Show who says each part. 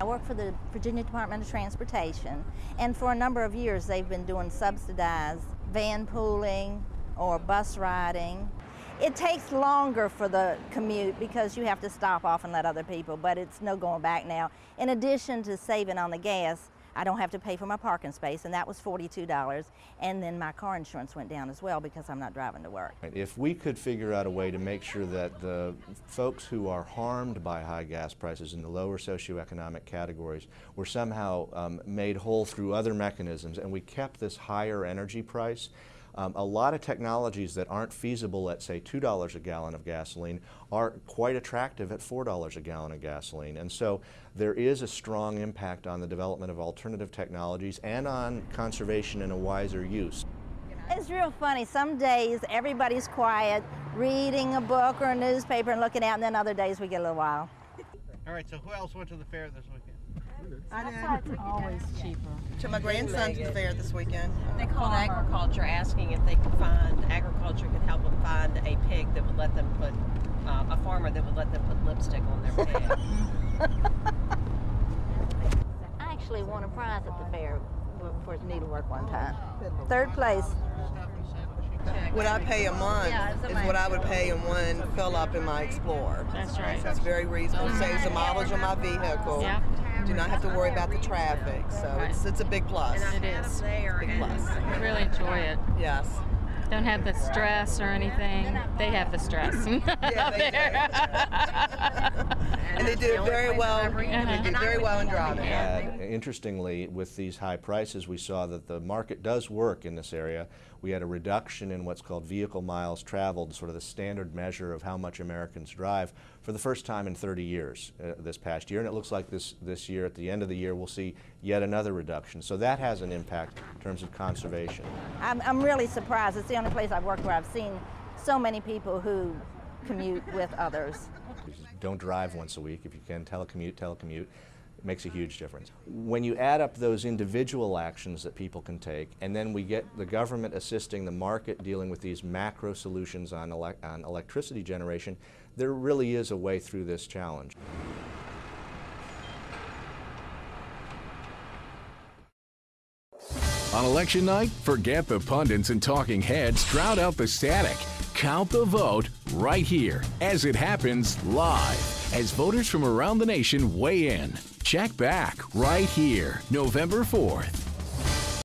Speaker 1: I work for the Virginia Department of Transportation, and for a number of years they've been doing subsidized vanpooling or bus riding. It takes longer for the commute because you have to stop off and let other people, but it's no going back now. In addition to saving on the gas, I don't have to pay for my parking space, and that was $42, and then my car insurance went down as well because I'm not driving to work.
Speaker 2: If we could figure out a way to make sure that the folks who are harmed by high gas prices in the lower socioeconomic categories were somehow made whole through other mechanisms, and we kept this higher energy price, a lot of technologies that aren't feasible at, say, $2 a gallon of gasoline are quite attractive at $4 a gallon of gasoline. And so there is a strong impact on the development of alternative technologies and on conservation and a wiser use.
Speaker 1: It's real funny. Some days everybody's quiet, reading a book or a newspaper and looking out, and then other days we get a little wild.
Speaker 3: All right, so who else went to the fair this weekend?
Speaker 4: I did.
Speaker 5: Always cheaper.
Speaker 4: Took my grandson to the fair this weekend.
Speaker 6: They called agriculture, asking if they could find, agriculture could help them find a pig that would let them put, a farmer that would let them put lipstick on their pig.
Speaker 1: I actually won a prize at the fair for needlework one time. Third place.
Speaker 4: What I pay a month is what I would pay in one fill-up in my Explorer.
Speaker 5: That's right.
Speaker 4: So it's very reasonable. Saves the mileage on my vehicle.
Speaker 5: Yeah.
Speaker 4: Do not have to worry about the traffic. So
Speaker 5: Right.
Speaker 4: it's a big plus.
Speaker 5: It is.
Speaker 4: Big plus.
Speaker 5: I really enjoy it.
Speaker 4: Yes.
Speaker 5: Don't have the stress or anything. They have the stress.
Speaker 4: Yeah, they do. And they do it very well. They do very well in driving.
Speaker 2: Interestingly, with these high prices, we saw that the market does work in this area. We had a reduction in what's called vehicle miles traveled, sort of the standard measure of how much Americans drive, for the first time in 30 years this past year. And it looks like this year, at the end of the year, we'll see yet another reduction. So that has an impact in terms of conservation.
Speaker 1: I'm really surprised. It's the only place I've worked where I've seen so many people who commute with others.
Speaker 2: Don't drive once a week. If you can, telecommute. It makes a huge difference. When you add up those individual actions that people can take, and then we get the government assisting the market dealing with these macro solutions on electricity generation, there really is a way through this challenge.
Speaker 7: On election night, forget the pundits and talking heads, drown out the static. Count the vote right here, as it happens live, as voters from around the nation weigh in. Check back right here, November 4th.